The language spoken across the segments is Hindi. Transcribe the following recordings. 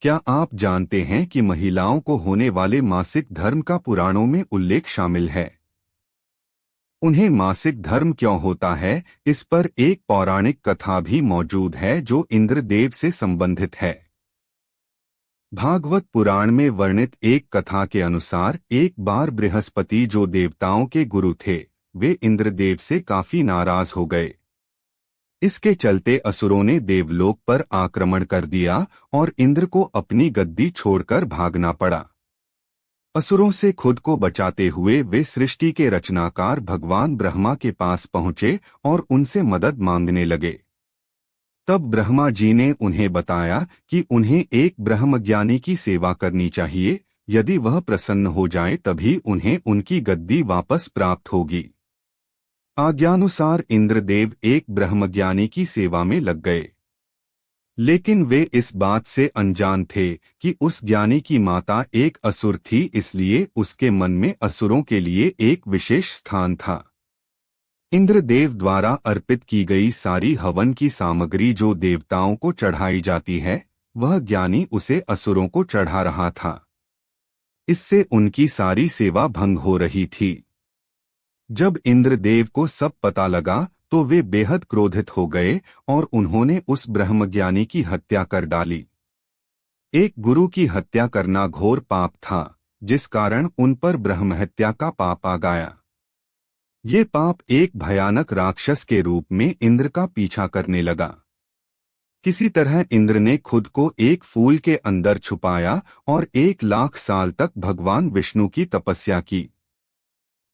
क्या आप जानते हैं कि महिलाओं को होने वाले मासिक धर्म का पुराणों में उल्लेख शामिल है? उन्हें मासिक धर्म क्यों होता है, इस पर एक पौराणिक कथा भी मौजूद है जो इंद्रदेव से संबंधित है। भागवत पुराण में वर्णित एक कथा के अनुसार एक बार बृहस्पति, जो देवताओं के गुरु थे, वे इंद्रदेव से काफी नाराज हो गए। इसके चलते असुरों ने देवलोक पर आक्रमण कर दिया और इंद्र को अपनी गद्दी छोड़कर भागना पड़ा। असुरों से खुद को बचाते हुए वे सृष्टि के रचनाकार भगवान ब्रह्मा के पास पहुंचे और उनसे मदद मांगने लगे। तब ब्रह्मा जी ने उन्हें बताया कि उन्हें एक ब्रह्मज्ञानी की सेवा करनी चाहिए। यदि वह प्रसन्न हो जाए तभी उन्हें उनकी गद्दी वापस प्राप्त होगी। आज्ञानुसार इंद्रदेव एक ब्रह्मज्ञानी की सेवा में लग गए, लेकिन वे इस बात से अनजान थे कि उस ज्ञानी की माता एक असुर थी, इसलिए उसके मन में असुरों के लिए एक विशेष स्थान था। इंद्रदेव द्वारा अर्पित की गई सारी हवन की सामग्री जो देवताओं को चढ़ाई जाती है, वह ज्ञानी उसे असुरों को चढ़ा रहा था। इससे उनकी सारी सेवा भंग हो रही थी। जब इंद्रदेव को सब पता लगा तो वे बेहद क्रोधित हो गए और उन्होंने उस ब्रह्मज्ञानी की हत्या कर डाली। एक गुरु की हत्या करना घोर पाप था, जिस कारण उन पर ब्रह्महत्या का पाप आ गया। ये पाप एक भयानक राक्षस के रूप में इंद्र का पीछा करने लगा। किसी तरह इंद्र ने खुद को एक फूल के अंदर छुपाया और 1,00,000 साल तक भगवान विष्णु की तपस्या की।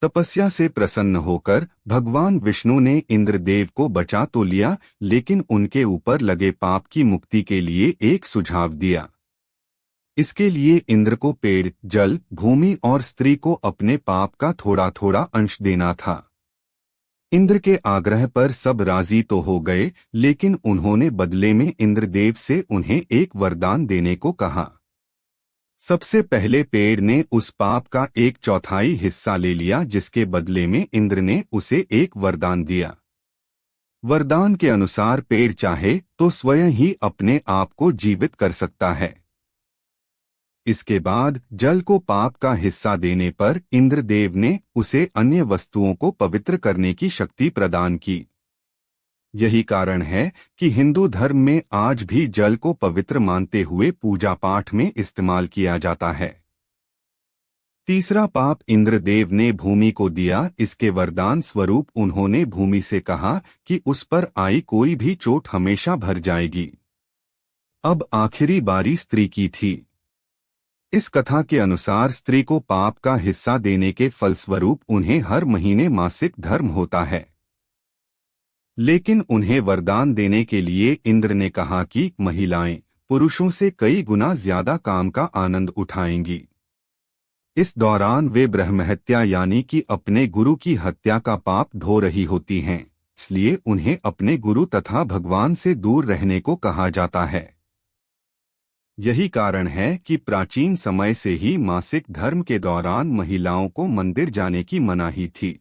तपस्या से प्रसन्न होकर भगवान विष्णु ने इंद्रदेव को बचा तो लिया, लेकिन उनके ऊपर लगे पाप की मुक्ति के लिए एक सुझाव दिया। इसके लिए इंद्र को पेड़, जल, भूमि और स्त्री को अपने पाप का थोड़ा थोड़ा अंश देना था। इंद्र के आग्रह पर सब राजी तो हो गए, लेकिन उन्होंने बदले में इंद्रदेव से उन्हें एक वरदान देने को कहा। सबसे पहले पेड़ ने उस पाप का 1/4 हिस्सा ले लिया, जिसके बदले में इंद्र ने उसे एक वरदान दिया। वरदान के अनुसार पेड़ चाहे तो स्वयं ही अपने आप को जीवित कर सकता है। इसके बाद जल को पाप का हिस्सा देने पर इंद्रदेव ने उसे अन्य वस्तुओं को पवित्र करने की शक्ति प्रदान की। यही कारण है कि हिंदू धर्म में आज भी जल को पवित्र मानते हुए पूजा पाठ में इस्तेमाल किया जाता है। तीसरा पाप इंद्रदेव ने भूमि को दिया। इसके वरदान स्वरूप उन्होंने भूमि से कहा कि उस पर आई कोई भी चोट हमेशा भर जाएगी। अब आखिरी बारी स्त्री की थी। इस कथा के अनुसार स्त्री को पाप का हिस्सा देने के फलस्वरूप उन्हें हर महीने मासिक धर्म होता है। लेकिन उन्हें वरदान देने के लिए इंद्र ने कहा कि महिलाएं पुरुषों से कई गुना ज्यादा काम का आनंद उठाएंगी। इस दौरान वे ब्रह्महत्या यानी कि अपने गुरु की हत्या का पाप ढो रही होती हैं, इसलिए उन्हें अपने गुरु तथा भगवान से दूर रहने को कहा जाता है। यही कारण है कि प्राचीन समय से ही मासिक धर्म के दौरान महिलाओं को मंदिर जाने की मनाही थी।